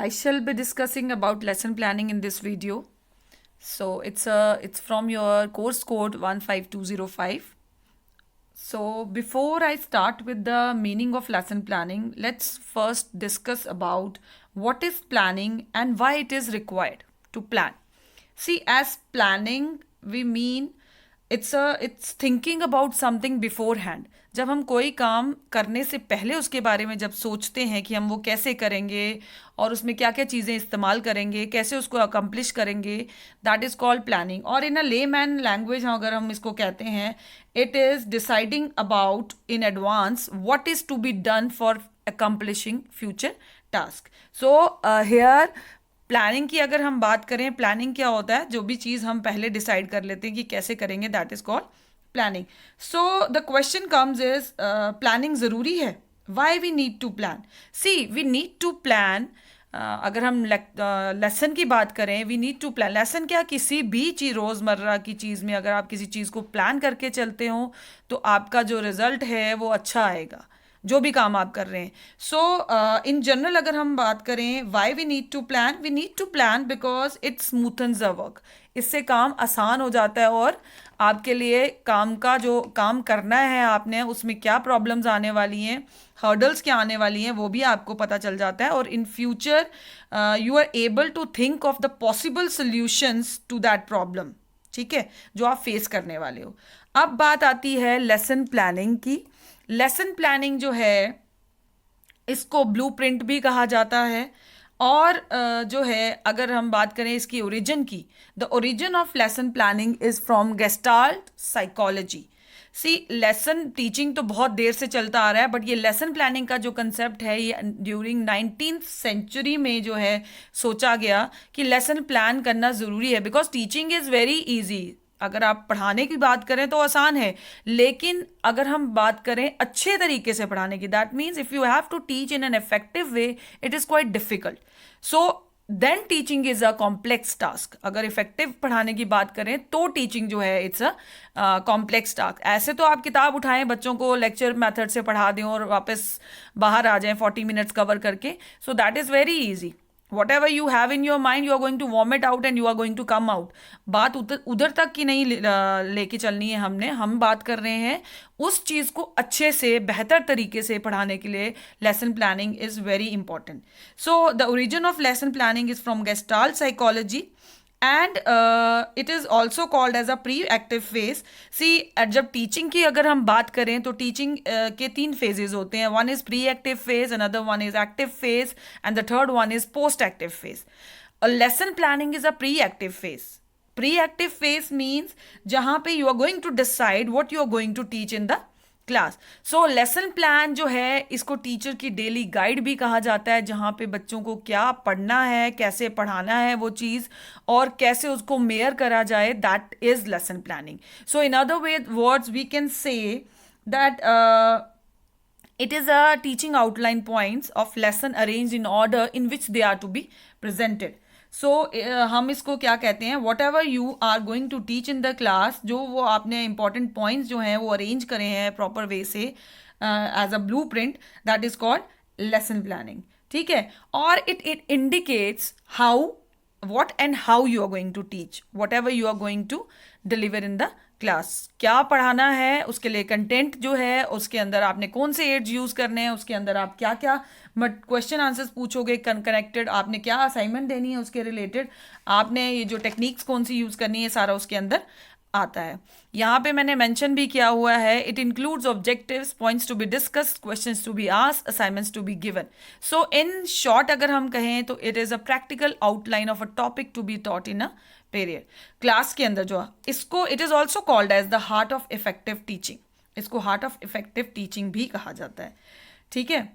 I shall be discussing about lesson planning in this video. So it's from your course code 15205. So before I start with the meaning of lesson planning, let's first discuss about what is planning and why it is required to plan. See, as planning, we mean it's thinking about something beforehand. जब हम कोई काम करने से पहले उसके बारे में जब सोचते हैं कि हम वो कैसे करेंगे और उसमें क्या क्या चीज़ें इस्तेमाल करेंगे, कैसे उसको अकम्प्लिश करेंगे, दैट इज़ कॉल्ड प्लानिंग. और इन अ ले मैन लैंग्वेज अगर हम इसको कहते हैं, it is deciding about in advance what is to be done for accomplishing future task. So here planning की अगर हम बात करें, प्लानिंग क्या होता है? जो भी चीज़ हम पहले डिसाइड कर लेते हैं कि कैसे करेंगे, that is called planning. So the question comes is, planning ज़रूरी है? Why we need to plan? See, we need to plan. अगर हम लेसन की बात करें, we need to plan. Lesson क्या, किसी भी चीज़, रोज़मर्रा की चीज़ में अगर आप किसी चीज़ को प्लान करके चलते हो तो आपका जो रिजल्ट है वो अच्छा आएगा, जो भी काम आप कर रहे हैं. सो इन जनरल अगर हम बात करें, why we need to plan? We need to plan because it smoothens the work. इससे काम आसान हो जाता है और आपके लिए काम का जो काम करना है आपने, उसमें क्या प्रॉब्लम्स आने वाली हैं, हर्डल्स क्या आने वाली हैं, वो भी आपको पता चल जाता है. और in future you are able to think of the possible solutions to that problem. ठीक है, जो आप फेस करने वाले हो. अब बात आती है लेसन प्लानिंग की. लेसन प्लानिंग जो है, इसको ब्लूप्रिंट भी कहा जाता है. और जो है, अगर हम बात करें इसकी ओरिजिन की, the origin of lesson planning is from gestalt psychology. See, lesson teaching तो बहुत देर से चलता आ रहा है, बट ये लेसन प्लानिंग का जो कंसेप्ट है, ये ड्यूरिंग 19th सेंचुरी में जो है सोचा गया कि लेसन प्लान करना ज़रूरी है. Because teaching is very easy. अगर आप पढ़ाने की बात करें तो आसान है, लेकिन अगर हम बात करें अच्छे तरीके से पढ़ाने की, that means if you have to teach in an effective way, it is quite difficult. So then teaching is a complex task. अगर इफेक्टिव पढ़ाने की बात करें तो टीचिंग जो है, इट्स अ कॉम्प्लेक्स टास्क. ऐसे तो आप किताब उठाएं, बच्चों को लेक्चर मेथड से पढ़ा दें और वापस बाहर आ जाएं 40 मिनट्स कवर करके. So that is very easy. whatever you have in your mind, you are going to vomit out and you are going to come out. बात उधर उधर तक की नहीं लेके चलनी है हमने. हम बात कर रहे हैं उस चीज़ को अच्छे से, बेहतर तरीके से पढ़ाने के लिए lesson planning is very important. So the origin of lesson planning is from gestalt psychology and it is also called as a pre active phase. See, जब टीचिंग की अगर हम बात करें तो टीचिंग के 3 फेजेज होते हैं. One is pre active phase, another one is active phase and the third one is post active phase. Lesson planning is a pre active phase. Pre active phase means जहाँ पे you are going to decide what you are going to teach in the class. So lesson plan जो है, इसको teacher की daily guide भी कहा जाता है, जहाँ पे बच्चों को क्या पढ़ना है, कैसे पढ़ाना है वो चीज़, और कैसे उसको मेयर करा जाए, that is lesson planning. So in other way words we can say that it is a teaching outline points of lesson arranged in order in which they are to be presented. So हम इसको क्या कहते हैं, whatever you are going to teach in the class, जो वो आपने important points जो हैं वो अरेंज करे हैं प्रॉपर वे से as a blueprint, that is called lesson planning. ठीक है, और it indicates how, what and how you are going to teach, whatever you are going to deliver in the class. क्या पढ़ाना है, उसके लिए content जो है, उसके अंदर आपने कौन से एड्स यूज़ करने हैं, उसके अंदर आप क्या क्या क्वेश्चन आंसर्स पूछोगे कनेक्टेड, आपने क्या असाइनमेंट देनी है उसके रिलेटेड, आपने ये जो टेक्निक्स कौन सी यूज़ करनी है, सारा उसके अंदर आता है. यहाँ पे मैंने मेंशन भी किया हुआ है, it includes objectives, points to be discussed, questions to be asked, assignments to be given. So in short अगर हम कहें तो it is a practical outline of a topic to be taught in a period. Class के अंदर जो इसको, it is also called as the heart of effective teaching. इसको heart of effective teaching भी कहा जाता है. ठीक है.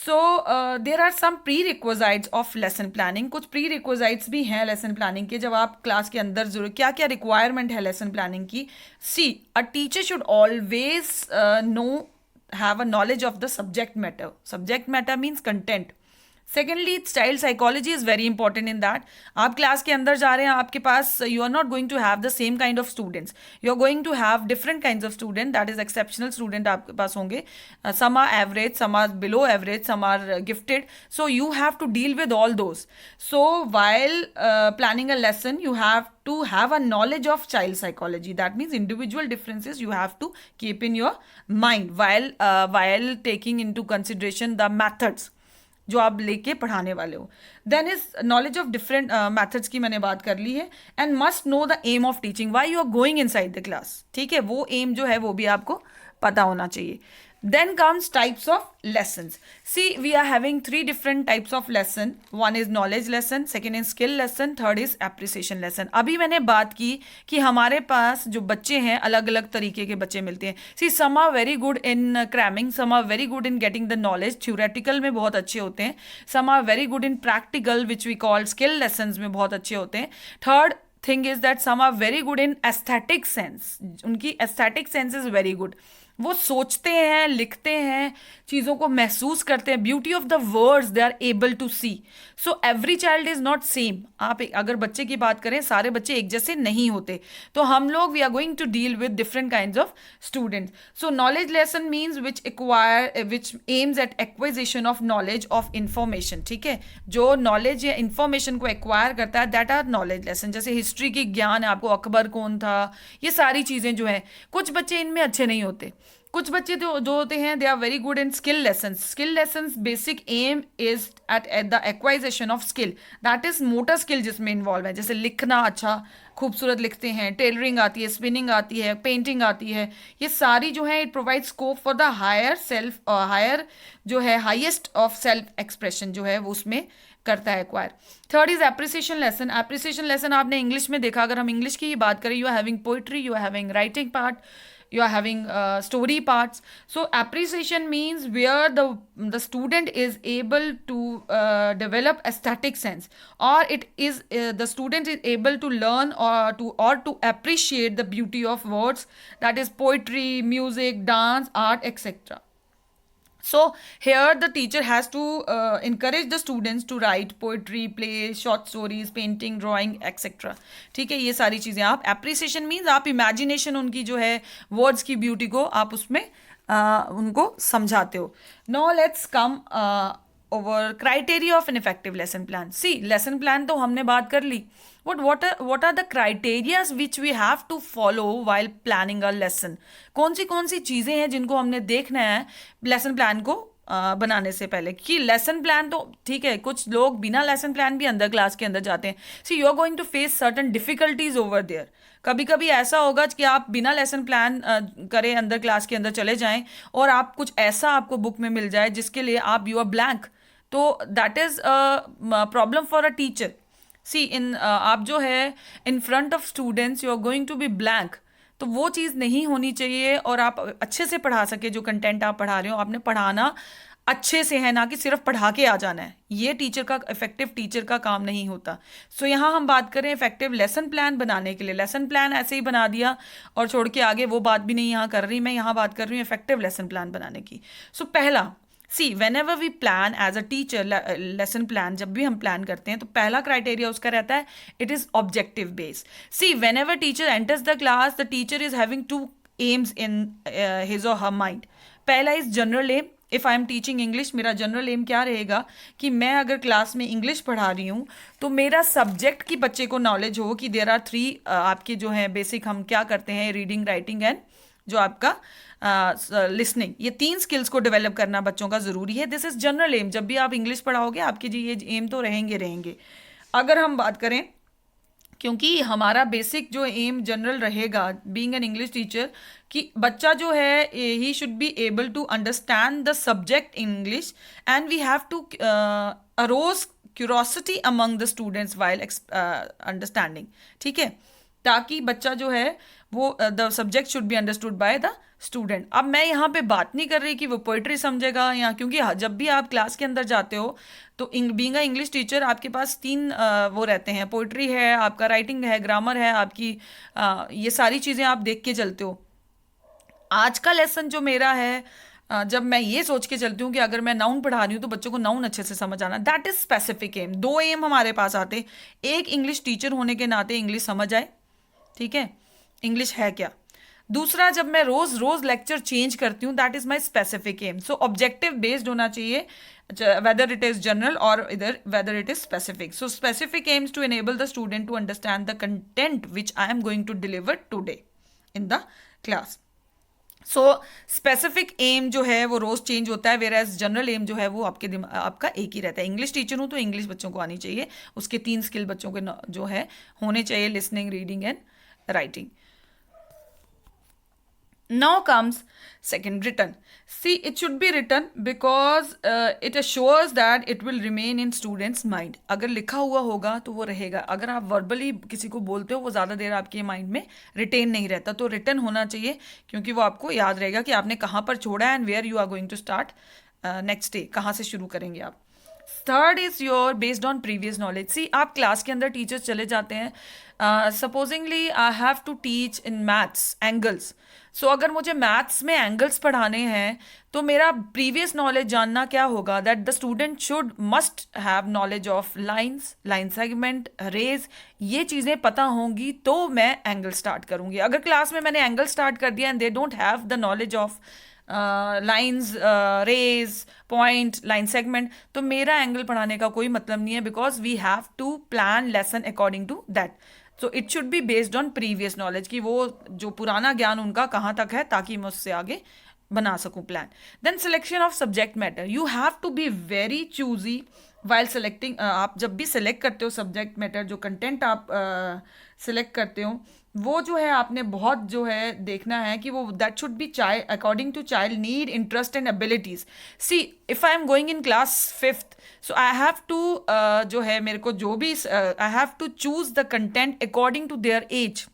So there are some pre रिक्वेजाइट्स of lesson planning. कुछ प्री रिक्वेजाइट्स भी हैं लेसन प्लानिंग के, जब आप क्लास के अंदर जरूर क्या क्या रिक्वायरमेंट है लेसन प्लानिंग की. See, a teacher should always know, have a knowledge of the subject matter. Subject matter means content. Secondly, child psychology is very important in that. आप क्लास के अंदर जा रहे हैं, आपके पास you are not going to have the same kind of students, you are going to have different kind of student, that is exceptional student आपके पास होंगे. Some are average, some are below average, some are gifted, so you have to deal with all those. So while planning a lesson, you have to have a knowledge of child psychology. That means individual differences you have to keep in your mind while taking into consideration the methods जो आप लेके पढ़ाने वाले हो. Then is knowledge of different methods की मैंने बात कर ली है. And must know the aim of teaching, why you are going inside the class. ठीक है, वो एम जो है वो भी आपको पता होना चाहिए. Then comes types of lessons. See, we are having 3 different types of lesson. One is knowledge lesson, second is skill lesson, third is appreciation lesson. अभी मैंने बात की कि हमारे पास जो बच्चे हैं अलग अलग तरीके के बच्चे मिलते हैं. See, some are very good in cramming, some are very good in getting the knowledge. Theoretical में बहुत अच्छे होते हैं. Some are very good in practical, which we call skill lessons में बहुत अच्छे होते हैं. Third thing is that some are very good in aesthetic sense. उनकी aesthetic sense is very good. वो सोचते हैं, लिखते हैं, चीज़ों को महसूस करते हैं. Beauty of the words they are able to see. So every child is not same. आप अगर बच्चे की बात करें, सारे बच्चे एक जैसे नहीं होते. तो हम लोग we are going to deal with different kinds of students. So knowledge lesson means which aims at acquisition of knowledge of information. ठीक है, जो नॉलेज या इंफॉर्मेशन को एक्वायर करता है, दैट आर नॉलेज लेसन. जैसे हिस्ट्री की ज्ञान है आपको, अकबर कौन था, ये सारी चीज़ें जो हैं. कुछ बच्चे इनमें अच्छे नहीं होते. कुछ बच्चे जो होते हैं they are very good in skill lessons. Skill lessons basic aim is at the acquisition of skill, that is motor skill जिसमें इन्वॉल्व है. जैसे लिखना अच्छा खूबसूरत लिखते हैं, टेलरिंग आती है, स्पिनिंग आती है, पेंटिंग आती है. ये सारी जो है it provide scope for the higher जो है हाइएस्ट ऑफ सेल्फ एक्सप्रेशन जो है वो उसमें करता है acquire. Third is appreciation lesson. Appreciation lesson आपने इंग्लिश में देखा. अगर हम इंग्लिश की ही बात करें, you are having poetry, you are having writing part, you are having story parts. So appreciation means where the student is able to develop aesthetic sense, or it is the student is able to learn or to appreciate the beauty of words, that is poetry, music, dance, art, etc. So here the teacher has to encourage the students to write poetry, plays, short stories, painting, drawing, etc. ठीक है, ये सारी चीज़ें आप appreciation means आप imagination उनकी जो है words की beauty को आप उसमें उनको समझाते हो. Now let's come over criteria of an effective lesson plan. See, lesson plan तो हमने बात कर ली. What are the criteria which we have to follow while planning a lesson? कौन सी चीज़ें हैं जिनको हमने देखना है लेसन प्लान को बनाने से पहले. कि लेसन प्लान तो ठीक है, कुछ लोग बिना लेसन प्लान भी अंदर क्लास के अंदर जाते हैं. See you are going to face certain difficulties over there. कभी कभी ऐसा होगा कि आप बिना लेसन प्लान करे अंदर क्लास के अंदर चले जाएं और आप कुछ ऐसा आपको बुक में मिल जाए जिसके लिए आप यू आर ब्लैंक. तो that is problem for a teacher. See आप जो है in front of students you are going to be blank. तो वो चीज़ नहीं होनी चाहिए और आप अच्छे से पढ़ा सके. जो कंटेंट आप पढ़ा रहे हो आपने पढ़ाना अच्छे से है, ना कि सिर्फ पढ़ा के आ जाना है. ये टीचर का इफेक्टिव टीचर का काम नहीं होता. सो यहाँ हम बात करें इफेक्टिव लेसन प्लान बनाने के लिए. लेसन प्लान ऐसे ही बना दिया और छोड़ के आगे वो बात भी नहीं यहाँ कर रही. मैं यहाँ बात कर रही हूँ इफेक्टिव लेसन प्लान बनाने की. सो पहला, सी whenever we plan as a teacher lesson plan, जब भी हम प्लान करते हैं तो पहला क्राइटेरिया उसका रहता है it is objective base. See whenever teacher enters the class, the teacher is having two aims in his or her mind. पहला is general aim. If I am teaching English, मेरा general aim क्या रहेगा कि मैं अगर class में English पढ़ा रही हूँ तो मेरा सब्जेक्ट की बच्चे को नॉलेज हो कि देयर आर 3 आपके जो है बेसिक हम क्या करते हैं, रीडिंग, राइटिंग एंड जो आपका लिसनिंग. ये 3 स्किल्स को डेवलप करना बच्चों का ज़रूरी है. This is general aim. जब भी आप इंग्लिश पढ़ाओगे आपके जी ये एम तो रहेंगे. अगर हम बात करें, क्योंकि हमारा बेसिक जो एम जनरल रहेगा बीइंग एन इंग्लिश टीचर, कि बच्चा जो है he should be able to understand the subject in English and we have to arouse curiosity among the students while understanding. ठीक है, ताकि बच्चा जो है वो the subject should be understood by the student. अब मैं यहाँ पे बात नहीं कर रही कि वो पोइट्री समझेगा या, क्योंकि जब भी आप क्लास के अंदर जाते हो तो बीइंग अ इंग्लिश टीचर आपके पास 3 वो रहते हैं. पोइट्री है, आपका राइटिंग है, ग्रामर है, आपकी ये सारी चीज़ें आप देख के चलते हो. आज का लेसन जो मेरा है जब मैं ये सोच के चलती हूँ कि अगर मैं नाउन पढ़ा रही हूँ तो बच्चों को नाउन अच्छे से समझ आना, दैट इज स्पेसिफिक एम। दो एम हमारे पास आते, एक इंग्लिश टीचर होने के नाते इंग्लिश समझ आए, ठीक है, इंग्लिश है क्या। दूसरा, जब मैं रोज रोज लेक्चर चेंज करती हूँ, that is my specific aim. So objective based होना चाहिए, वेदर इट इज जनरल और इधर whether it is specific. So specific aims to enable the student to understand the content which I am going to deliver today in the class. So specific aim जो है वो रोज change होता है, where as general M जो है वो आपका एक ही रहता है। इंग्लिश टीचर हूँ तो इंग्लिश बच्चों को आनी चाहिए, उसके 3 स्किल बच्चों के जो है होने चाहिए, listening, reading and writing. Now comes second, written. See, it should be written because it assures that it will remain in students mind. अगर लिखा हुआ होगा तो वो रहेगा, अगर आप वर्बली किसी को बोलते हो वो ज़्यादा देर आपके माइंड में रिटेन नहीं रहता, तो रिटन होना चाहिए क्योंकि वो आपको याद रहेगा कि आपने कहाँ पर छोड़ा है and where you are going to start next day, कहाँ से शुरू करेंगे आप। Third is your based on previous knowledge. See, आप क्लास के अंदर टीचर्स चले जाते हैं, supposingly I have to teach in maths angles. So अगर मुझे मैथ्स में एंगल्स पढ़ाने हैं तो मेरा प्रीवियस नॉलेज जानना क्या होगा, that the student should must have knowledge of lines, line segment, rays, ये चीज़ें पता होंगी तो मैं एंगल स्टार्ट करूंगी। अगर क्लास में मैंने एंगल स्टार्ट कर दिया and they don't have the knowledge of lines, rays, point, line segment, तो मेरा एंगल पढ़ाने का कोई मतलब नहीं है, because we have to plan lesson according to that. So it should be based on previous knowledge, कि वो जो पुराना ज्ञान उनका कहाँ तक है, ताकि मैं उससे आगे बना सकूं plan. Then selection of subject matter, you have to be very choosy while selecting. आप जब भी सिलेक्ट करते हो सब्जेक्ट मैटर, जो कंटेंट आप सिलेक्ट करते हो, वो जो है आपने बहुत जो है देखना है कि वो that should be child according to child need, interest and abilities. See, if I am going in class 5th, so I have to जो है मेरे को जो भी I have to choose the content according to their age.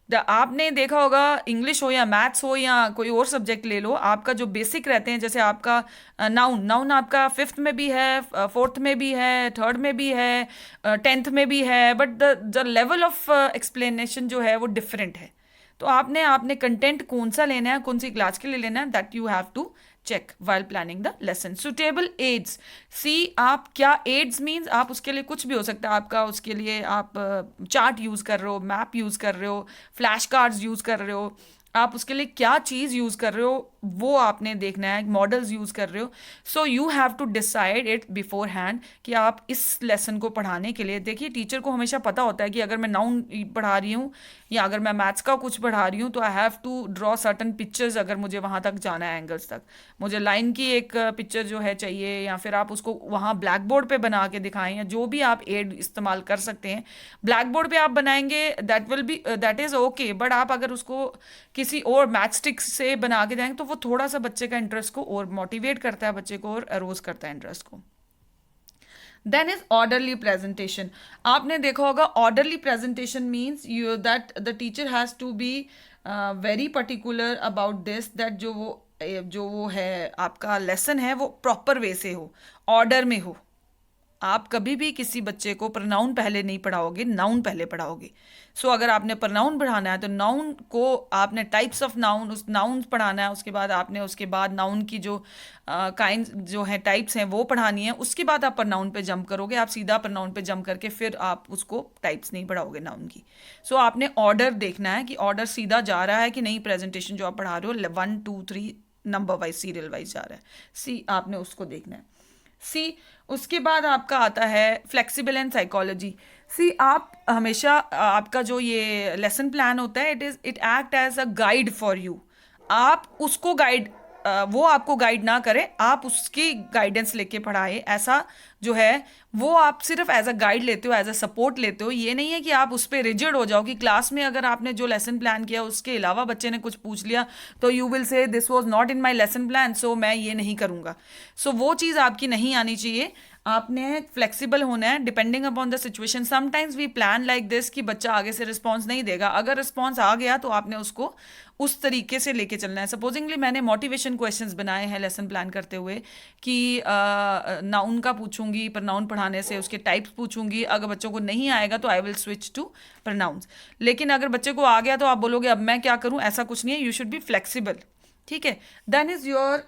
आपने देखा होगा, English हो या मैथ्स हो या कोई और सब्जेक्ट ले लो, आपका जो बेसिक रहते हैं, जैसे आपका नाउन, नाउन आपका 5th में भी है, 4th में भी है, 3rd में भी है, 10th में भी है, but the level of explanation जो है वो डिफरेंट है। तो आपने कंटेंट कौन सा लेना है, कौन सी क्लास के लिए लेना है, that you have to check while planning the lesson. Suitable aids, see, आप क्या एड्स मीन्स, आप उसके लिए कुछ भी हो सकता है आपका, उसके लिए आप चार्ट यूज़ कर रहे हो, मैप यूज़ कर रहे हो, फ्लैश कार्ड्स यूज़ कर रहे हो, आप उसके लिए क्या चीज़ यूज़ कर रहे हो वो आपने देखना है, मॉडल्स यूज़ कर रहे हो। So you have to decide it beforehand कि आप इस लेसन को पढ़ाने के लिए, देखिए टीचर को हमेशा पता होता है कि अगर मैं नाउन पढ़ा रही हूँ या अगर मैं मैथ्स का कुछ पढ़ा रही हूँ तो I have to draw certain pictures, अगर मुझे वहाँ तक जाना है एंगल्स तक, मुझे लाइन की एक पिक्चर जो है चाहिए, या फिर आप उसको वहाँ ब्लैक बोर्ड पर बना के दिखाएं, या जो भी आप एड इस्तेमाल कर सकते हैं। ब्लैक बोर्ड पर आप बनाएंगे दैट इज़ ओके, बट आप अगर उसको किसी और मैथ स्टिक्स से बना के जाएंगे तो वो थोड़ा सा बच्चे का इंटरेस्ट को और मोटिवेट करता है, बच्चे को और अरोज करता है इंटरेस्ट को। Then is orderly presentation. आपने देखा होगा orderly presentation means you that the teacher has to be very particular about this, that जो वो है आपका लेसन है वो प्रॉपर वे से हो, ऑर्डर में हो। आप कभी भी किसी बच्चे को प्रनाउन पहले नहीं पढ़ाओगे, नाउन पहले पढ़ाओगे। सो अगर आपने प्रनाउन पढ़ाना है तो नाउन को आपने टाइप्स ऑफ नाउन, उस नाउन पढ़ाना है, उसके बाद आपने उसके बाद नाउन की जो काइंड जो है टाइप्स हैं वो पढ़ानी है, उसके बाद आप प्रनाउन पे जंप करोगे। आप सीधा प्रनाउन पे जंप करके फिर आप उसको टाइप्स नहीं पढ़ाओगे नाउन की। सो आपने ऑर्डर देखना है कि ऑर्डर सीधा जा रहा है कि नहीं, प्रेजेंटेशन जो आप पढ़ा रहे हो 1 2 3 नंबर वाइज, सीरियल वाइज जा रहा है, सी आपने उसको देखना है। सी, उसके बाद आपका आता है फ्लेक्सिबल एंड साइकोलॉजी। सी, आप हमेशा आपका जो ये लेसन प्लान होता है, it act as a guide for you. आप उसको गाइड, वो आपको गाइड ना करे, आप उसकी गाइडेंस लेके पढ़ाए, ऐसा जो है वो आप सिर्फ एज अ गाइड लेते हो, एज अ सपोर्ट लेते हो। ये नहीं है कि आप उस पर रिजिड हो जाओ कि क्लास में अगर आपने जो लेसन प्लान किया उसके अलावा बच्चे ने कुछ पूछ लिया तो you will say this was not in my lesson plan, so मैं ये नहीं करूँगा। सो वो चीज़ आपकी नहीं आनी चाहिए। आपने फ्लेक्सिबल होना है depending upon the situation. Sometimes we plan like this कि बच्चा आगे से रिस्पॉन्स नहीं देगा, अगर रिस्पॉन्स आ गया तो आपने उसको उस तरीके से लेके चलना है। सपोजिंगली मैंने मोटिवेशन क्वेश्चंस बनाए हैं लेसन प्लान करते हुए कि नाउन का पूछूंगी, प्रनाउन पढ़ाने से उसके टाइप्स पूछूंगी, अगर बच्चों को नहीं आएगा तो I will switch to pronounce. लेकिन अगर बच्चे को आ गया तो आप बोलोगे अब मैं क्या करूं, ऐसा कुछ नहीं है। यू शुड बी फ्लेक्सिबल, ठीक है। देन इज योर,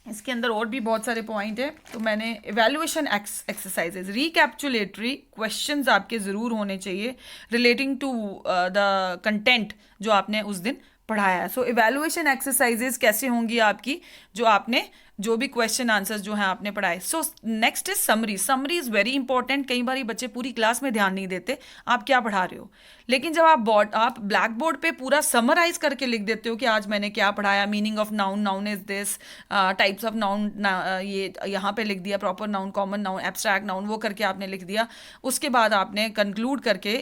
इसके अंदर और भी बहुत सारे पॉइंट है, तो मैंने इवेल्युएशन एक्सरसाइजेज, रिकैप्चुलेटरी क्वेश्चंस आपके ज़रूर होने चाहिए रिलेटिंग टू द कंटेंट जो आपने उस दिन पढ़ाया है। सो इवेल्युएशन एक्सरसाइजेज कैसे होंगी आपकी, जो आपने जो भी क्वेश्चन आंसर्स जो हैं आपने पढ़ाए। So next is summary. Summary is very important. कई बार बच्चे पूरी क्लास में ध्यान नहीं देते आप क्या पढ़ा रहे हो, लेकिन जब आप ब्लैक बोर्ड पे पूरा समराइज करके लिख देते हो कि आज मैंने क्या पढ़ाया, meaning of noun, noun is this, types of noun, ये यहाँ पे लिख दिया, proper noun, common noun, abstract noun, वो करके आपने लिख दिया। उसके बाद आपने कंक्लूड करके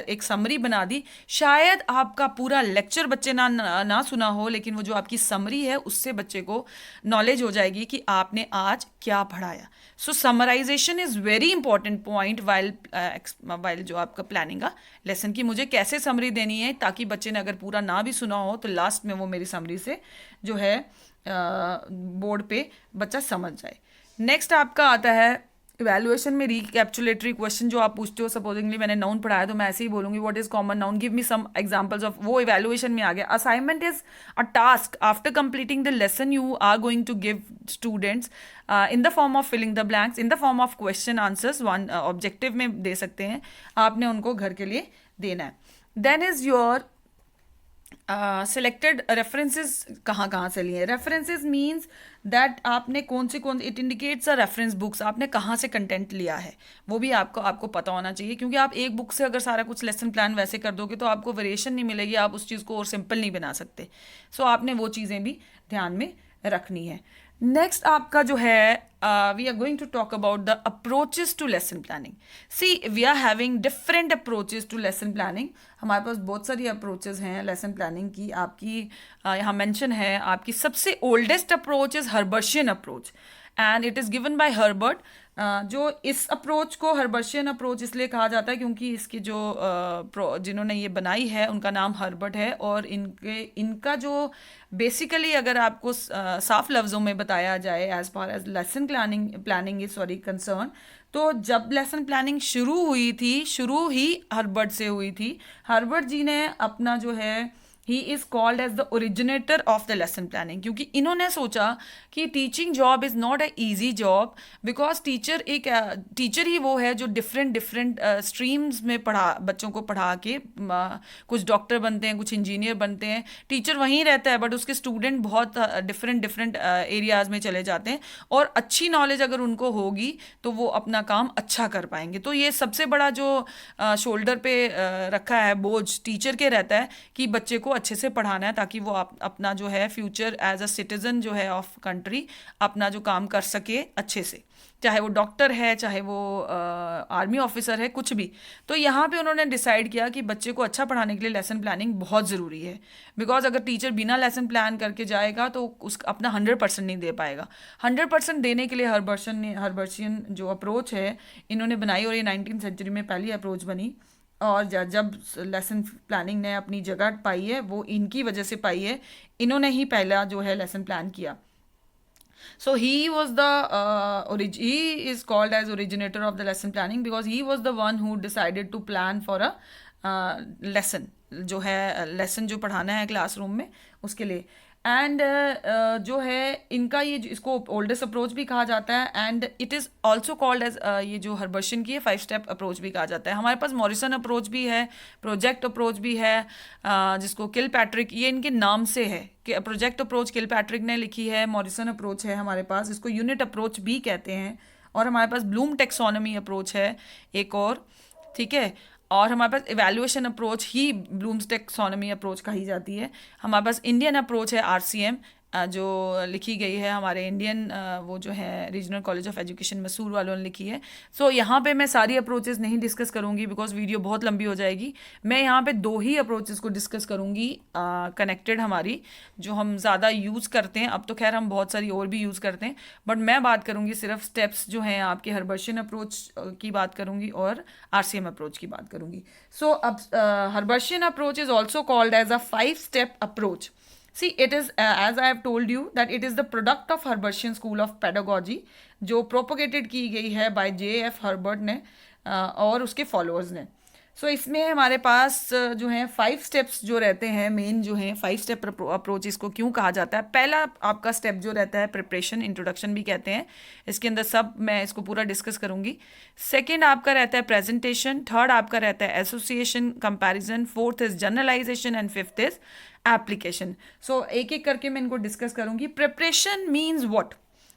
एक समरी बना दी। शायद आपका पूरा लेक्चर बच्चे ना सुना हो, लेकिन वो जो आपकी समरी है उससे बच्चे को नॉलेज हो जाएगी कि आपने आज क्या पढ़ाया। So summarization is very important point while जो आपका प्लानिंग का लेसन की मुझे कैसे समरी देनी है, ताकि बच्चे ने अगर पूरा ना भी सुना हो तो लास्ट में वो मेरी समरी से जो है बोर्ड पे बच्चा समझ जाए। नेक्स्ट आपका आता है इवैल्यूएशन में रिकैप्चुलेटरी क्वेश्चन जो आप पूछते हो। सपोजिंगली मैंने नाउन पढ़ाया तो मैं ऐसे ही बोलूंगी what is common noun, give me some examples of, वो इवैल्यूएशन में आ गया। Assignment is a task after completing the lesson you are going to give students in the form of filling the blanks, in the form of question answers. One objective में दे सकते हैं, आपने उनको घर के लिए देना है। Then is your selected references कहाँ कहाँ से लिए। रेफरेंसेस मीन्स दैट आपने कौन से it indicates a reference books, आपने कहाँ से कंटेंट लिया है वो भी आपको पता होना चाहिए, क्योंकि आप एक बुक से अगर सारा कुछ लेसन प्लान वैसे कर दोगे तो आपको वेरिएशन नहीं मिलेगी, आप उस चीज़ को और सिंपल नहीं बना सकते। सो आपने वो चीज़ें भी ध्यान में रखनी है। नेक्स्ट आपका जो है we are going to talk about the approaches to lesson planning. See we are having different approaches to lesson planning. हमारे पास बहुत सारी अप्रोचेस हैं लेसन प्लानिंग की। आपकी यहाँ मेंशन है, आपकी सबसे oldest approach is Herbartian approach and it is given by Herbart. जो इस अप्रोच को हर्बर्शियन अप्रोच इसलिए कहा जाता है क्योंकि इसकी जो जिन्होंने ये बनाई है उनका नाम हर्बर्ट है, और इनका जो बेसिकली अगर आपको साफ लफ्ज़ों में बताया जाए as far as lesson planning is concern, तो जब लेसन प्लानिंग शुरू ही हर्बर्ट से हुई थी। हर्बर्ट जी ने अपना जो है he is called as the originator of the lesson planning, क्योंकि इन्होंने सोचा कि teaching job is not a easy job, because teacher ही वो है जो डिफरेंट स्ट्रीम्स में बच्चों को पढ़ा के कुछ डॉक्टर बनते हैं, कुछ इंजीनियर बनते हैं। टीचर वहीं रहता है बट उसके स्टूडेंट बहुत डिफरेंट एरियाज़ में चले जाते हैं, और अच्छी नॉलेज अगर उनको होगी तो वो अपना काम अच्छा कर पाएंगे। तो ये सबसे बड़ा जो शोल्डर पे रखा है बोझ टीचर के रहता है कि बच्चे को अच्छे से पढ़ाना है, ताकि वो अपना जो है फ्यूचर एज अ सिटीजन जो है ऑफ कंट्री अपना जो काम कर सके अच्छे से, चाहे वो डॉक्टर है, चाहे वो आर्मी ऑफिसर है, कुछ भी। तो यहाँ पे उन्होंने डिसाइड किया कि बच्चे को अच्छा पढ़ाने के लिए लेसन प्लानिंग बहुत ज़रूरी है, बिकॉज अगर टीचर बिना लेसन प्लान करके जाएगा तो उस अपना 100% नहीं दे पाएगा। 100% देने के लिए हर्बर्शियन जो अप्रोच है इन्होंने बनाई, और ये 19वीं सेंचुरी में पहली अप्रोच बनी। और जब लेसन प्लानिंग ने अपनी जगह पाई है वो इनकी वजह से पाई है, इन्होंने ही पहला जो है लेसन प्लान किया। So he is called as originator of the lesson planning because he was the one who decided to plan for a lesson, जो है लेसन जो पढ़ाना है क्लासरूम में उसके लिए। एंड जो है इनका इसको ओल्डेस्ट अप्रोच भी कहा जाता है, and it is also called as ये जो हर्बर्शियन की है 5 स्टेप अप्रोच भी कहा जाता है। हमारे पास मॉरिसन अप्रोच भी है, प्रोजेक्ट अप्रोच भी है, जिसको किल पैट्रिक, ये इनके नाम से है कि प्रोजेक्ट अप्रोच किल पैट्रिक ने लिखी है, मॉरिसन अप्रोच है हमारे पास, इसको यूनिट अप्रोच भी कहते हैं, और हमारे पास ब्लूम टेक्सोनॉमी अप्रोच है एक और, ठीक है। और हमारे पास इवैल्यूएशन अप्रोच ही ब्लूम्स टेक्सोनॉमी अप्रोच कही जाती है। हमारे पास इंडियन अप्रोच है आरसीएम, जो लिखी गई है हमारे इंडियन वो जो है regional college of education Mysore वालों ने लिखी है। सो यहाँ पे मैं सारी अप्रोचेस नहीं डिस्कस करूँगी बिकॉज वीडियो बहुत लंबी हो जाएगी। मैं यहाँ पे 2 ही अप्रोचेस को डिस्कस करूँगी कनेक्टेड हमारी, जो हम ज़्यादा यूज़ करते हैं। अब तो खैर हम बहुत सारी और भी यूज़ करते हैं, बट मैं बात करूँगी सिर्फ स्टेप्स जो हैं आपके हर्बर्शियन अप्रोच की बात करूँगी और आरसीएम अप्रोच की बात करूँगी। सो अब Herbartian approach is also called as a 5 step approach. See, it is, as I have told you, that it is the product of Herbartian School of Pedagogy, जो propagated की गई है by J.F. Herbert ने और उसके followers ने। सो इसमें हमारे पास जो है 5 स्टेप्स जो रहते हैं, मेन जो हैं 5 स्टेप अप्रोच इसको क्यों कहा जाता है। पहला आपका स्टेप जो रहता है प्रिपरेशन, इंट्रोडक्शन भी कहते हैं, इसके अंदर सब मैं इसको पूरा डिस्कस करूंगी। सेकंड आपका रहता है प्रेजेंटेशन, थर्ड आपका रहता है association comparison, fourth is generalization and fifth is application. So एक एक करके मैं इनको डिस्कस करूंगी। Preparation means what.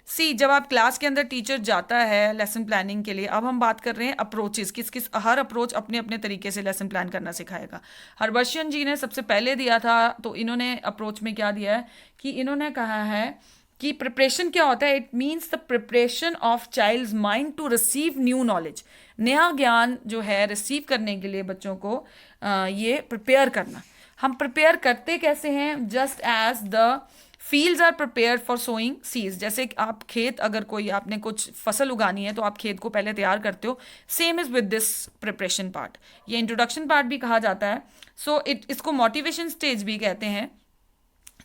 सी, जब आप क्लास के अंदर टीचर जाता है लेसन प्लानिंग के लिए, अब हम बात कर रहे हैं अप्रोचेस, किस किस, हर अप्रोच अपने अपने तरीके से लेसन प्लान करना सिखाएगा। हरबंशयन जी ने सबसे पहले दिया था, तो इन्होंने अप्रोच में क्या दिया है कि इन्होंने कहा है कि प्रिपरेशन क्या होता है, it means the preparation of child's mind to receive new knowledge. नया ज्ञान जो है रिसीव करने के लिए बच्चों को ये प्रिपेयर करना। हम प्रिपेयर करते कैसे हैं, just as the fields are prepare for sowing seeds. जैसे कि आप खेत, अगर कोई आपने कुछ फसल उगानी है तो आप खेत को पहले तैयार करते हो, same is with this preparation part. ये इंट्रोडक्शन पार्ट भी कहा जाता है। सो इसको मोटिवेशन स्टेज भी कहते हैं।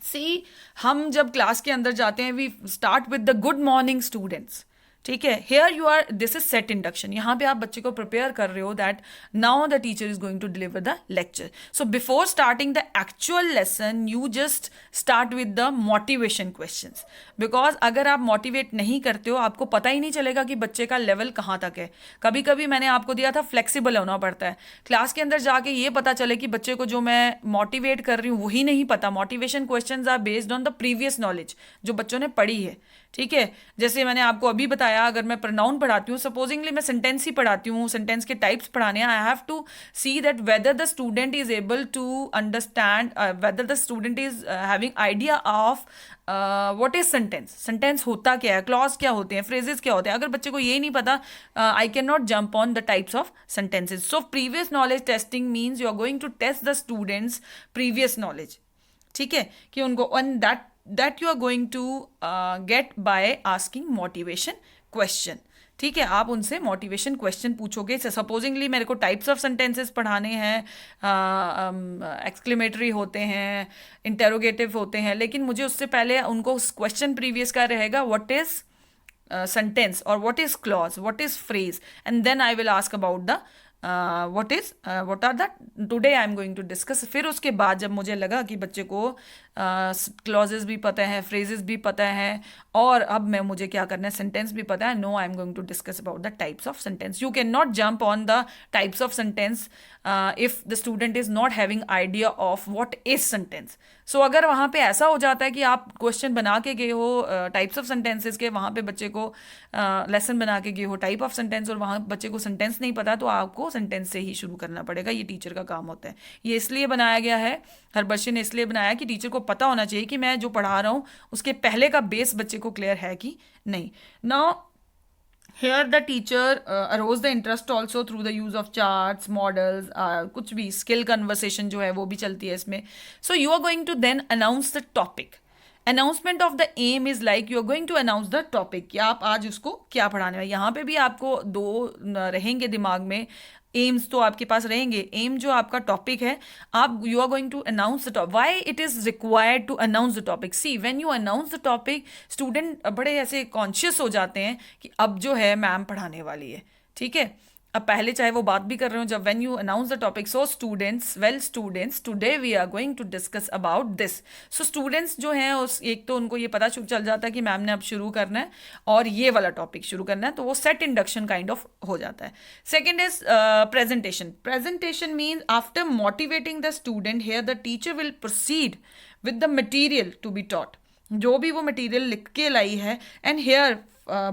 सी, हम जब क्लास के अंदर जाते हैं, we start with the good morning students, ठीक है। Here you are, this is set induction, यहाँ पे आप बच्चे को प्रिपेयर कर रहे हो that now the teacher is going to deliver the lecture. So before starting the actual lesson you just start with the motivation questions, because अगर आप मोटिवेट नहीं करते हो आपको पता ही नहीं चलेगा कि बच्चे का लेवल कहाँ तक है। कभी कभी मैंने आपको दिया था फ्लेक्सिबल होना पड़ता है, क्लास के अंदर जाके ये पता चले कि बच्चे को जो मैं मोटिवेट कर रही हूँ वही नहीं पता। Motivation questions are based on the previous knowledge जो बच्चों ने पढ़ी है, ठीक है। जैसे मैंने आपको अभी बताया, अगर मैं प्रोनाउन पढ़ाती हूँ, सपोजिंगली मैं सेंटेंस ही पढ़ाती हूँ, सेंटेंस के टाइप्स पढ़ाने हैं, I have to see that whether the student is able to understand, whether the student is having idea of what is sentence, sentence होता क्या है, क्लॉज क्या होते हैं, फ्रेजेस क्या होते हैं। अगर बच्चे को ये नहीं पता, I can not jump on the types of sentences. So previous knowledge testing means you are going to test the students previous knowledge, ठीक है, कि उनको on that you are going to get by asking motivation question, ठीक है। आप उनसे motivation question पूछोगे। Supposedly मेरे को टाइप्स ऑफ सेंटेंसेस पढ़ाने हैं, एक्सक्लेमेटरी होते हैं, इंटेरोगेटिव होते हैं, लेकिन मुझे उससे पहले उनको क्वेश्चन प्रीवियस का रहेगा, what is sentence or what is clause, what is phrase, and then I will ask about the what are the today I am going to discuss। फिर उसके बाद जब मुझे लगा कि बच्चे को क्लॉजेस भी पता है, फ्रेजेस भी पता है, और अब मुझे क्या करना है, सेंटेंस भी पता है, no I am going to discuss about the types of sentence. You can not jump on the types of sentence if the student is not having idea of what is sentence. So अगर वहाँ पे ऐसा हो जाता है कि आप question बना के गए हो टाइप्स ऑफ सेंटेंसेस के, वहाँ पे बच्चे को लेसन बना के गए हो टाइप ऑफ सेंटेंस, और वहाँ बच्चे को सेंटेंस नहीं पता, तो आपको सेंटेंस से ही शुरू करना पड़ेगा। ये टीचर का काम होता है। ये इसलिए बनाया गया है, हरबंशयन ने इसलिए बनाया कि टीचर को पता होना चाहिए कि मैं जो पढ़ा रहा हूँ उसके पहले का बेस बच्चे को क्लियर है कि नहीं। Now here the teacher arose the interest also through the use of charts, models, कुछ भी skill conversation जो है वो भी चलती है इसमें। So you are going to then announce the topic. Announcement of the aim is like you are going to announce the topic, कि आप आज उसको क्या पढ़ाने वाले। यहाँ पे भी आपको दो रहेंगे दिमाग में, एम्स तो आपके पास रहेंगे। एम जो आपका टॉपिक है, आप you are going to announce the topic. Why it is required to announce the topic, see when you announce the topic student बड़े ऐसे कॉन्शियस हो जाते हैं कि अब जो है मैम पढ़ाने वाली है, ठीक है। अब पहले चाहे वो बात भी कर रहे हो, जब when you announce the topic, so students, well students today we are going to discuss about this. So students जो हैं उस एक तो उनको ये पता चल जाता है कि मैम ने अब शुरू करना है और ये वाला टॉपिक शुरू करना है, तो वो सेट इंडक्शन काइंड ऑफ हो जाता है। Second is presentation. Presentation means after motivating the student, here the teacher will proceed with the material to be taught, जो भी वो मटीरियल लिख के लाई है, and here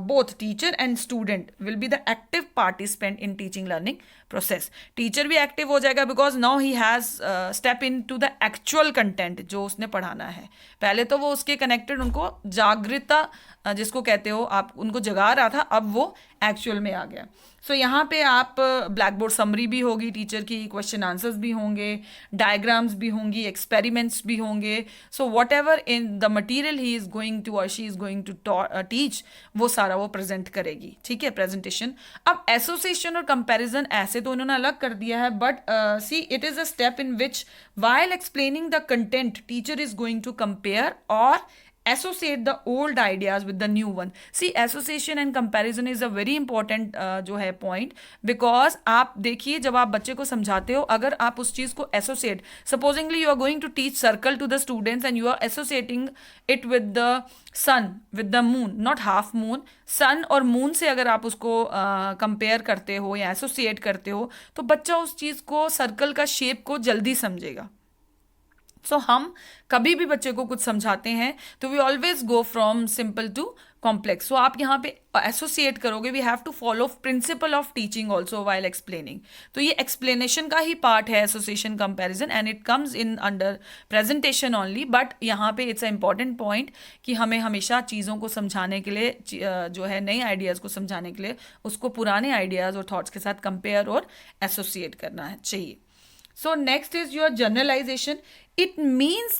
both teacher and student will be the active participant in teaching learning process। Teacher भी active हो जाएगा because now he has step in to the actual content जो उसने पढ़ाना है। पहले तो वो उसके कनेक्टेड, उनको जागृता जिसको कहते हो आप, उनको जगा रहा था, अब वो एक्चुअल में आ गया। सो यहाँ पे आप ब्लैक बोर्ड समरी भी होगी टीचर की, क्वेश्चन आंसर्स भी होंगे, डायग्राम्स भी होंगी, एक्सपेरिमेंट्स भी होंगे। So whatever in the material he is going to और she is going to teach, वो सारा वो प्रेजेंट करेगी, ठीक है, प्रेजेंटेशन। अब एसोसिएशन और कंपैरिजन ऐसे तो उन्होंने अलग कर दिया है, but see it is a step in which while explaining the content teacher is going to compare or associate the old ideas with the new one. See association and comparison is a very important जो है point, because आप देखिए जब आप बच्चे को समझाते हो, अगर आप उस चीज को associate, supposingly you are going to teach circle to the students and you are associating it with the sun, with the moon, not half moon, sun और मून से अगर आप उसको कंपेयर करते हो या एसोसिएट करते हो, तो बच्चा उस चीज को, सर्कल का शेप को जल्दी समझेगा. सो हम कभी भी बच्चे को कुछ समझाते हैं तो we always go from simple to complex. So आप यहाँ पे एसोसिएट करोगे. We have to follow principle of teaching also while explaining. तो ये एक्सप्लेनेशन का ही पार्ट है association comparison, and it comes in under presentation only. But यहाँ पे इट्स अ इम्पॉर्टेंट पॉइंट कि हमें हमेशा चीज़ों को समझाने के लिए, जो है नए आइडियाज़ को समझाने के लिए, उसको पुराने आइडियाज़ और थॉट्स के साथ कंपेयर और एसोसिएट करना है चाहिए. So next is your generalization. It means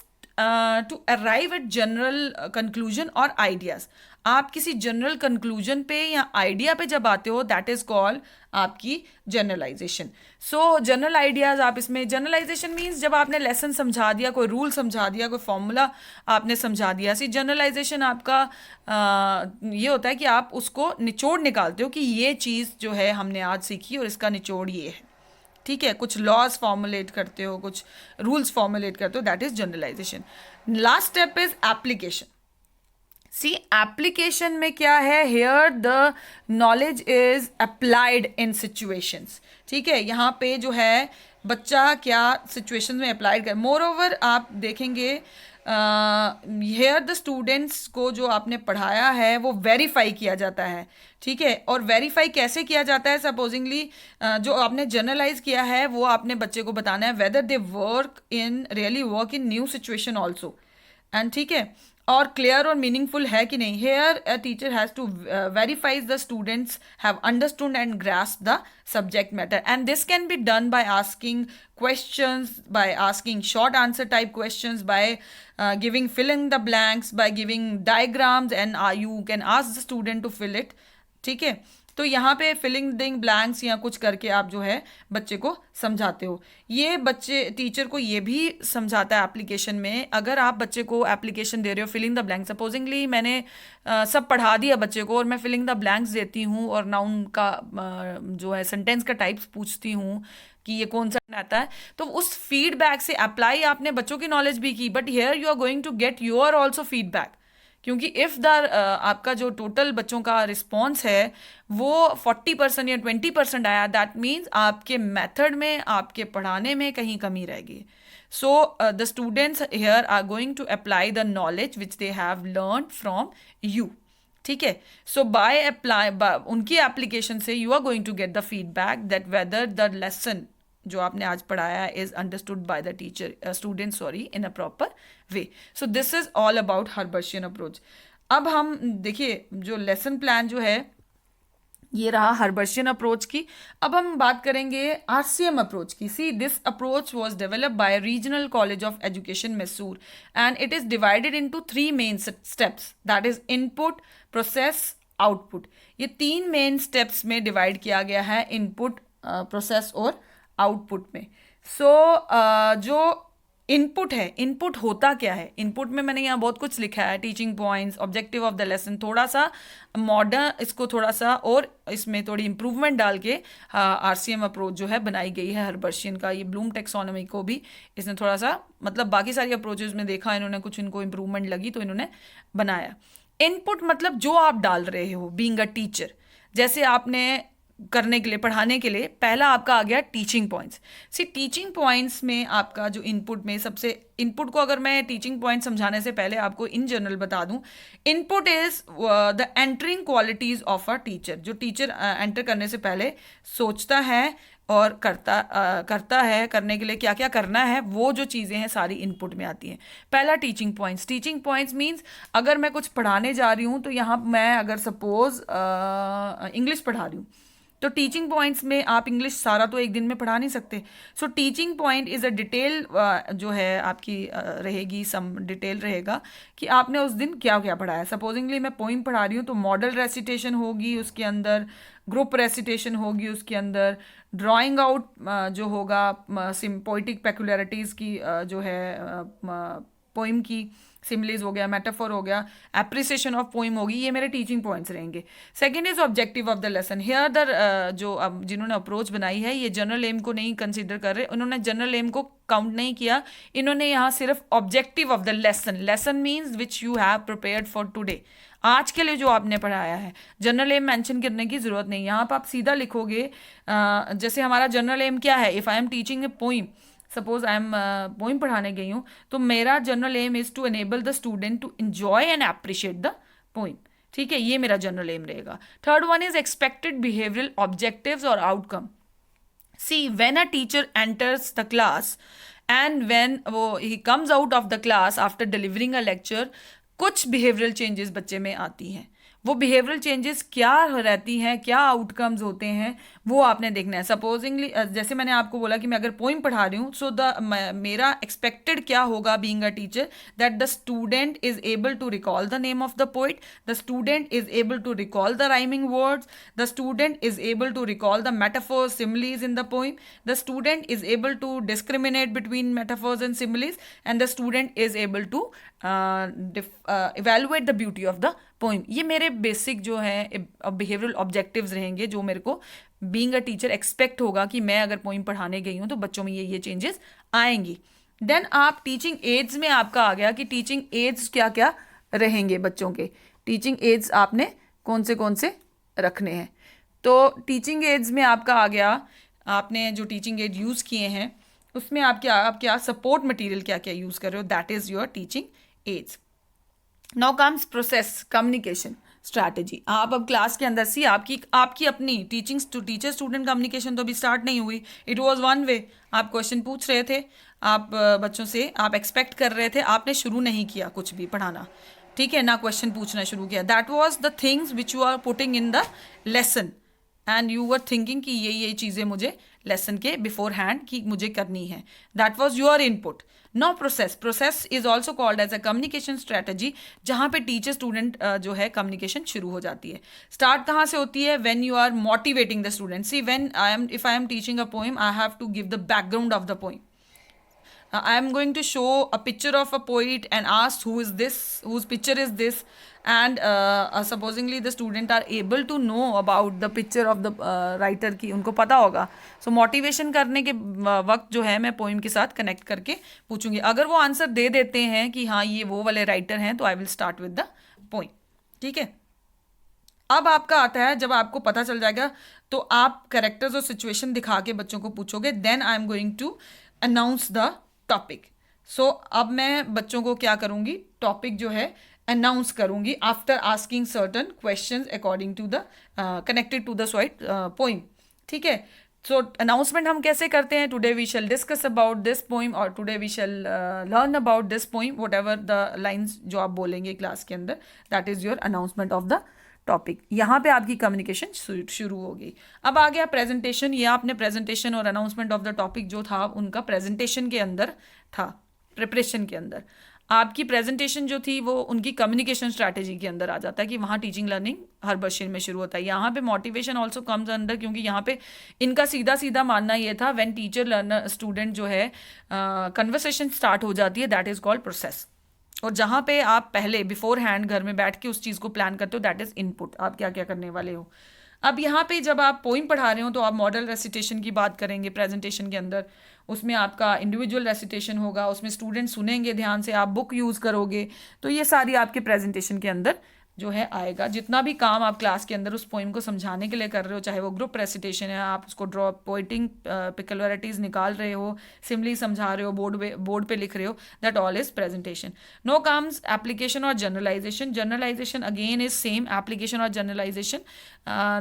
to arrive at general conclusion or ideas. आप किसी जनरल कंक्लूजन पे या आइडिया पे जब आते हो, दैट इज कॉल्ड आपकी जनरलाइजेशन. सो जनरल आइडियाज आप इसमें, जनरलाइजेशन मीन्स जब आपने लेसन समझा दिया, कोई रूल समझा दिया, कोई फॉर्मूला आपने समझा दिया. सी जनरलाइजेशन आपका ये होता है कि आप उसको निचोड़ निकालते हो कि ये चीज़ जो है हमने आज सीखी और इसका निचोड़ ये है. ठीक है, कुछ लॉज फॉर्मुलेट करते हो, कुछ रूल्स फॉर्मुलेट करते हो, that is generalisation. Last step is application. See application में क्या है, here the knowledge is applied in situations. ठीक है, यहाँ पे जो है बच्चा क्या सिचुएशंस में अप्लाई कर. मोर ओवर आप देखेंगे हेयर द स्टूडेंट्स को जो आपने पढ़ाया है वो वेरीफाई किया जाता है. ठीक है, और वेरीफाई कैसे किया जाता है, सपोजिंगली जो आपने जनरलाइज किया है वो आपने बच्चे को बताना है whether they work in really work in new situation also, and ठीक है, और क्लियर और मीनिंगफुल है कि नहीं. Here a teacher has to verifies the students have understood and grasp the subject matter, and this can be done by asking questions, by asking short answer type questions, by giving fill in the blanks, by giving diagrams, and you can ask the student to fill it. ठीक है, तो यहाँ पे filling दिंग blanks या कुछ करके आप जो है बच्चे को समझाते हो. ये बच्चे टीचर को ये भी समझाता है एप्लीकेशन में. अगर आप बच्चे को एप्लीकेशन दे रहे हो फिलिंग द ब्लैंक, सपोजिंगली मैंने सब पढ़ा दिया बच्चे को और मैं फिलिंग द ब्लैंक्स देती हूँ और नाउन का जो है सेंटेंस का टाइप्स पूछती हूँ कि ये कौन सा आता है, तो उस फीडबैक से अप्लाई आपने बच्चों की नॉलेज भी की, but here you are going to get your also feedback. क्योंकि इफ़ द आपका जो टोटल बच्चों का रिस्पॉन्स है वो 40% या 20% आया, दैट मीन्स आपके मेथड में, आपके पढ़ाने में कहीं कमी रह गई. So the students here are going to apply the knowledge which they have learn from you. ठीक है, सो बाय अप्लाई, उनकी एप्लीकेशन से you are going to get the feedback that whether the lesson जो आपने आज पढ़ाया है is understood by the teacher, student sorry, in a proper way. So this is all about Herbartian approach. अब हम देखिए जो लेसन प्लान जो है ये रहा हर्बर्शियन अप्रोच की. अब हम बात करेंगे आरसीएम अप्रोच की. See this approach was developed by regional college of education Mysore and it is divided into 3 main steps, that is input, process, output. ये 3 मेन स्टेप्स में डिवाइड किया गया है, इनपुट, प्रोसेस और आउटपुट में. सो जो इनपुट है, इनपुट होता क्या है, इनपुट में मैंने यहाँ बहुत कुछ लिखा है, teaching points, objective of the lesson, थोड़ा सा मॉडर्न, इसको थोड़ा सा और इसमें थोड़ी इंप्रूवमेंट डाल के आरसीएम अप्रोच जो है बनाई गई है हर्बर्शियन का. ये ब्लूम टेक्सोनॉमी को भी इसने थोड़ा सा, मतलब बाकी सारी अप्रोचेज में देखा इन्होंने, कुछ इनको इंप्रूवमेंट लगी तो इन्होंने बनाया. इनपुट मतलब जो आप डाल रहे हो बीइंग अ टीचर, जैसे आपने करने के लिए, पढ़ाने के लिए, पहला आपका आ गया टीचिंग पॉइंट्स. सी टीचिंग पॉइंट्स में आपका जो इनपुट में सबसे, इनपुट को अगर मैं टीचिंग पॉइंट समझाने से पहले आपको इन जनरल बता दूं, input is the entering qualities of a teacher. जो टीचर एंटर करने से पहले सोचता है और करता है, करने के लिए क्या क्या करना है, वो जो चीज़ें हैं सारी इनपुट में आती हैं. पहला teaching points. Teaching points means अगर मैं कुछ पढ़ाने जा रही हूँ तो यहाँ मैं अगर सपोज इंग्लिश पढ़ा रही हूँ तो टीचिंग पॉइंट्स में आप इंग्लिश सारा तो एक दिन में पढ़ा नहीं सकते. So teaching point is a detail जो है आपकी रहेगी, सम डिटेल रहेगा कि आपने उस दिन क्या क्या पढ़ाया. सपोजिंगली मैं पोइम पढ़ा रही हूँ तो मॉडल रेसिटेशन होगी उसके अंदर, ग्रुप रेसिटेशन होगी उसके अंदर, ड्राइंग आउट जो होगा पोइटिक पेकुलरिटीज़ की जो है पोइम की, सिमिलीज हो गया, मेटाफोर हो गया, एप्रिसिएशन ऑफ पोइम होगी, ये मेरे टीचिंग पॉइंट्स रहेंगे। Second is objective of the lesson. Here the जो अब जिन्होंने अप्रोच बनाई है ये जनरल एम को नहीं कंसीडर कर रहे, उन्होंने जनरल एम को काउंट नहीं किया, इन्होंने यहाँ सिर्फ objective of the lesson, lesson means which you have prepared for today, आज के लिए जो आपने पढ़ाया है। जनरल एम मेंशन करने की जरूरत नहीं, यहाँ पर आप सीधा लिखोगे जैसे हमारा जनरल एम क्या है, if I am teaching a poem, suppose I am poem पढ़ाने गई हूँ, तो मेरा general aim is to enable the student to enjoy and appreciate the poem. ठीक है, ये मेरा जनरल एम रहेगा। Third one is expected behavioural objectives और outcome. See when a teacher enters the class and when he comes out of the class after delivering a lecture, कुछ behavioural changes बच्चे में आती हैं। वो बिहेवियरल चेंजेस क्या रहती हैं, क्या आउटकम्स होते हैं, वो आपने देखना है। सपोजिंगली जैसे मैंने आपको बोला कि मैं अगर पोइम पढ़ा रही हूँ, सो मेरा एक्सपेक्टेड क्या होगा being a teacher, that the student is able to recall the name of the poet, the student is able to recall the rhyming words, the student is able to recall the metaphors, similes in the poem, the student is able to discriminate between metaphors and similes, and the student is able to evaluate the beauty of the poem. ये मेरे basic जो है behavioural objectives रहेंगे, जो मेरे को being a teacher expect होगा कि मैं अगर पोइम पढ़ाने गई हूँ तो बच्चों में ये चेंजेस आएंगी। देन आप टीचिंग एड्स में आपका आ गया कि टीचिंग एड्स क्या क्या रहेंगे बच्चों के, टीचिंग एड्स आपने कौन से रखने हैं। तो टीचिंग एड्स में आपका आ गया, आपने जो टीचिंग एड यूज़ किए हैं उसमें आप क्या सपोर्ट मटेरियल क्या क्या यूज़ कर रहे हो, that is your teaching ads. Now comes process communication strategy. आप अब क्लास के अंदर सी आपकी अपनी टीचिंग टीचर स्टूडेंट कम्युनिकेशन तो अभी स्टार्ट नहीं हुई, इट वाज वन वे। आप क्वेश्चन पूछ रहे थे, आप बच्चों से आप एक्सपेक्ट कर रहे थे, आपने शुरू नहीं किया कुछ भी पढ़ाना, ठीक है ना, क्वेश्चन पूछना शुरू किया। That was the things which you are putting in the lesson and you were thinking कि ये चीज़ें मुझे लेसन के बिफोर हैंड की मुझे करनी है, that was your input. No process is also called as a communication strategy, जहाँ पे टीचर स्टूडेंट जो है कम्युनिकेशन शुरू हो जाती है। स्टार्ट कहाँ से होती है, when you are motivating the student. See when if I am teaching a poem, I have to give the background of the poem. I am going to show a picture of a poet and ask who is this, whose picture is this, and supposingly the student are able to know about the picture of the writer की उनको पता होगा. So motivation करने के वक्त जो है मैं poem के साथ connect करके पूछूंगी. अगर वो आंसर दे देते हैं कि हाँ ये वो वाले राइटर हैं, तो I will start with the poem. ठीक है. अब आपका आता है जब आपको पता चल जाएगा तो आप कैरेक्टर्स और सिचुएशन दिखा के बच्चों को पूछोगे. Then I am going to announce the topic. So अब मैं बच्चों को क्या करूंगी, टॉपिक जो है अनाउंस करूंगी after asking certain questions according to the connected to the sweet poem. ठीक है. सो अनाउंसमेंट हम कैसे करते हैं, today we shall discuss about this poem और today we shall learn about this poem, whatever the lines जो आप बोलेंगे क्लास के अंदर, that is your announcement of the topic. यहाँ पे आपकी कम्युनिकेशन शुरू होगी. अब आ गया प्रेजेंटेशन. ये आपने प्रेजेंटेशन और अनाउंसमेंट ऑफ द टॉपिक जो था उनका प्रेजेंटेशन के अंदर था, प्रिपरेशन के अंदर. आपकी प्रेजेंटेशन जो थी वो उनकी कम्युनिकेशन स्ट्रैटेजी के अंदर आ जाता है कि वहाँ टीचिंग लर्निंग हर बच्चे में शुरू होता है. यहाँ पे मोटिवेशन ऑल्सो कम्स अंदर, क्योंकि यहाँ पे इनका सीधा सीधा मानना ये था व्हेन टीचर लर्नर स्टूडेंट जो है कन्वर्सेशन स्टार्ट हो जाती है, दैट इज कॉल्ड प्रोसेस. और जहाँ पे आप पहले बिफोर हैंड घर में बैठ के उस चीज़ को प्लान करते हो, दैट इज़ इनपुट. आप क्या क्या करने वाले हो. अब यहाँ पे जब आप पोइम पढ़ा रहे हो तो आप मॉडल रेसिटेशन की बात करेंगे प्रेजेंटेशन के अंदर. उसमें आपका इंडिविजुअल रेसिटेशन होगा, उसमें स्टूडेंट सुनेंगे ध्यान से, आप बुक यूज़ करोगे. तो ये सारी आपके प्रेजेंटेशन के अंदर जो है आएगा. जितना भी काम आप क्लास के अंदर उस पोइम को समझाने के लिए कर रहे हो, चाहे वो ग्रुप रेसिटेशन है, आप उसको ड्रॉ पोइटिंग पिकुलरिटीज निकाल रहे हो, सिम्पली समझा रहे हो, बोर्ड पे लिख रहे हो, that all is presentation. No comes application और generalization. Generalization again is same application और जनरलाइजेशन,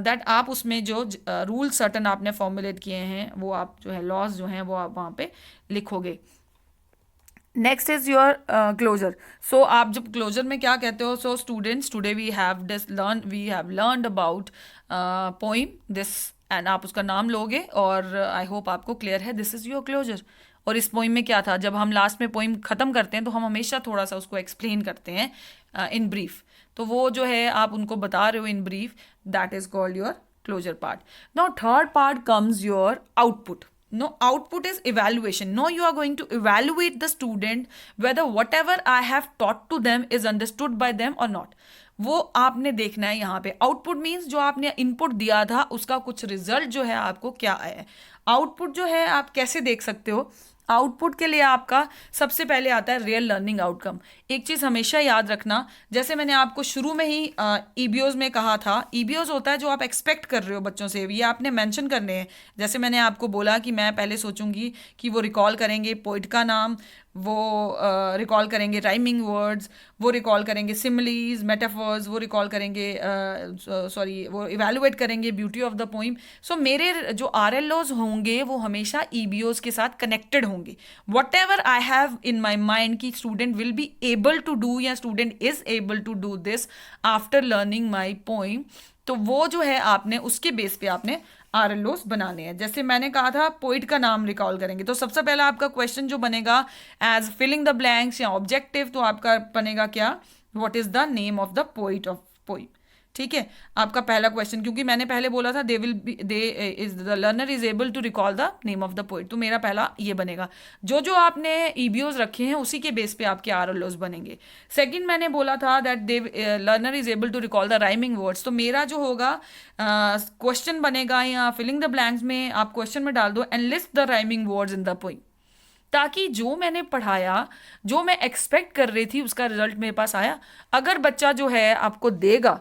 दैट आप उसमें जो रूल सर्टन आपने फॉर्मुलेट किए हैं वो आप जो है लॉज जो हैं वो आप वहाँ पे लिखोगे. Next is your closure. So आप जब क्लोजर में क्या कहते हो, so students today we have learned about poem this, and आप उसका नाम लोगे और आई होप आपको क्लियर है, दिस इज योर क्लोजर. और इस पोइम में क्या था, जब हम लास्ट में पोइम ख़त्म करते हैं तो हम हमेशा थोड़ा सा उसको एक्सप्लेन करते हैं इन ब्रीफ. तो वो जो है आप उनको बता रहे हो in brief, that is called your closure part. Now third part comes your output. No, output is evaluation. No, you are going to evaluate the student whether whatever I have taught to them is understood by them or not. वो आपने देखना है यहाँ पे. Output means जो आपने input दिया था उसका कुछ रिजल्ट जो है आपको क्या आया है. आउटपुट जो है आप कैसे देख सकते हो. आउटपुट के लिए आपका सबसे पहले आता है रियल लर्निंग आउटकम. एक चीज़ हमेशा याद रखना, जैसे मैंने आपको शुरू में ही ईबीओज में कहा था, ईबीओज होता है जो आप एक्सपेक्ट कर रहे हो बच्चों से, ये आपने मेंशन करने हैं. जैसे मैंने आपको बोला कि मैं पहले सोचूंगी कि वो रिकॉल करेंगे पोइट का नाम, वो रिकॉल करेंगे राइमिंग वर्ड्स, वो रिकॉल करेंगे सिमिलीज मेटाफर्स, वो रिकॉल करेंगे सॉरी वो इवेलुएट करेंगे ब्यूटी ऑफ द पोइम. सो मेरे जो आरएलओज होंगे वो हमेशा ईबीओज के साथ कनेक्टेड होंगे. Whatever I have in my mind कि student will be able to do या student is able to do this after learning my poem, तो वो जो है आपने उसके बेस पे आपने आरएलओस बनाने हैं. जैसे मैंने कहा था पोइट का नाम रिकॉल करेंगे, तो सबसे पहला आपका क्वेश्चन जो बनेगा एज फिलिंग द ब्लैंक्स या ऑब्जेक्टिव, तो आपका बनेगा क्या, what is the name of the poet of poem. ठीक है, आपका पहला क्वेश्चन, क्योंकि मैंने पहले बोला था they will be they is the learner is able to recall the name of the poet, तो मेरा पहला ये बनेगा. जो जो आपने ईबीओज रखे हैं उसी के बेस पे आपके आरएलओस बनेंगे. सेकंड मैंने बोला था that they learner is able to recall the rhyming words, तो मेरा जो होगा क्वेश्चन बनेगा या फिलिंग द ब्लैंक्स में आप क्वेश्चन में डाल दो and list the rhyming words in the poem, ताकि जो मैंने पढ़ाया, जो मैं एक्सपेक्ट कर रही थी उसका रिजल्ट मेरे पास आया. अगर बच्चा जो है आपको देगा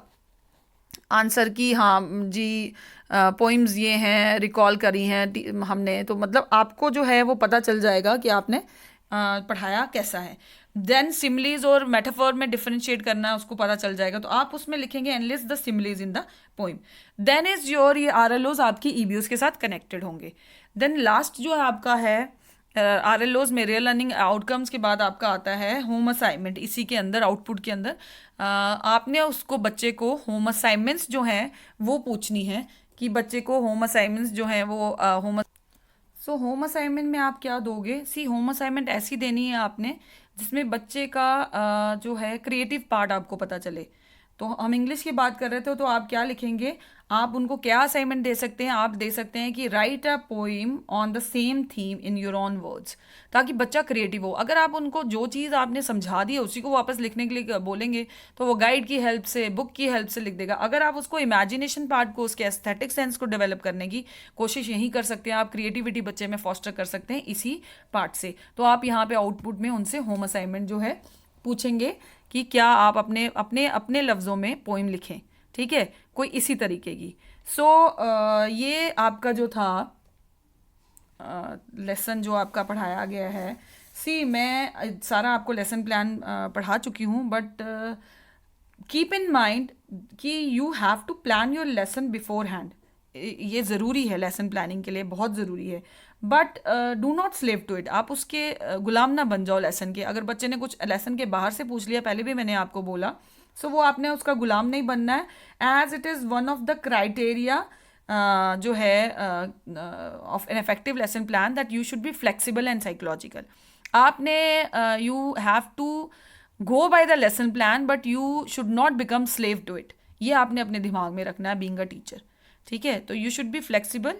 आंसर की हाँ जी पोइम्स ये हैं रिकॉल करी हैं हमने, तो मतलब आपको जो है वो पता चल जाएगा कि आपने पढ़ाया कैसा है. देन सिमलीज और मेटाफोर में डिफरेंशिएट करना है उसको पता चल जाएगा, तो आप उसमें लिखेंगे and list the similes in the poem. Then is your ये आरएलओज आपकी ईबीओज के साथ कनेक्टेड होंगे. देन लास्ट जो है आपका है आरएलओज में रियल लर्निंग आउटकम्स के बाद आपका आता है होम असाइनमेंट. इसी के अंदर आउटपुट के अंदर आपने उसको बच्चे को होम असाइनमेंट्स जो हैं वो पूछनी है कि बच्चे को होम असाइनमेंट्स जो हैं वो होम असाइनमेंट में आप क्या दोगे. होम असाइनमेंट ऐसी देनी है आपने जिसमें बच्चे का जो है क्रिएटिव पार्ट आपको पता चले. तो हम इंग्लिश की बात कर रहे थे, तो आप क्या लिखेंगे, आप उनको क्या असाइनमेंट दे सकते हैं, आप दे सकते हैं कि right a poem on the same theme in your own words, ताकि बच्चा क्रिएटिव हो. अगर आप उनको जो चीज़ आपने समझा दी है उसी को वापस लिखने के लिए बोलेंगे तो वो गाइड की हेल्प से, बुक की हेल्प से लिख देगा. अगर आप उसको इमेजिनेशन पार्ट को, उसके एस्थेटिक सेंस को डेवलप करने की कोशिश यही कर सकते हैं, आप क्रिएटिविटी बच्चे में फॉस्टर कर सकते हैं इसी पार्ट से. तो आप यहाँ पे आउटपुट में उनसे होम असाइनमेंट जो है पूछेंगे कि क्या आप अपने अपने अपने लफ्ज़ों में पोइम लिखें. ठीक है, कोई इसी तरीके की. ये आपका जो था लेसन जो आपका पढ़ाया गया है. मैं सारा आपको लेसन प्लान पढ़ा चुकी हूँ, बट कीप इन माइंड कि you have to plan your lesson beforehand. ये ज़रूरी है, लेसन प्लानिंग के लिए बहुत ज़रूरी है. But do not slave to it. आप उसके गुलाम ना बन जाओ लेसन के. अगर बच्चे ने कुछ लेसन के बाहर से पूछ लिया, पहले भी मैंने आपको बोला, वो आपने उसका गुलाम नहीं बनना है, as it is one of the criteria जो है of an effective lesson plan that you should be flexible and psychological. आपने you have to go by the lesson plan but you should not become slave to it. ये आपने अपने दिमाग में रखना है बीइंग अ टीचर. ठीक है, तो you should be flexible,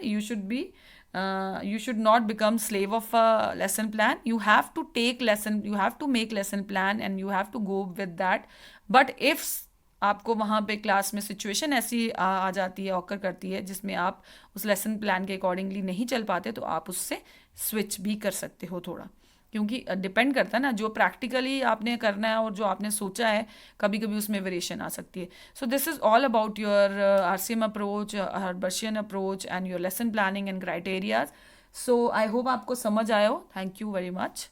you should not become slave of a lesson plan. You have to make lesson plan and you have to go with that. But if आपको वहाँ पे class में situation ऐसी आ जाती है, ऑकर करती है, जिसमें आप उस लेसन प्लान के अकॉर्डिंगली नहीं चल पाते, तो आप उससे स्विच भी कर सकते हो थोड़ा, क्योंकि डिपेंड करता है ना जो प्रैक्टिकली आपने करना है और जो आपने सोचा है, कभी कभी उसमें वेरिएशन आ सकती है. So this is all about your RCM approach, Herbartian approach and your lesson planning and criterias. So I hope आपको समझ आया हो. Thank you very much.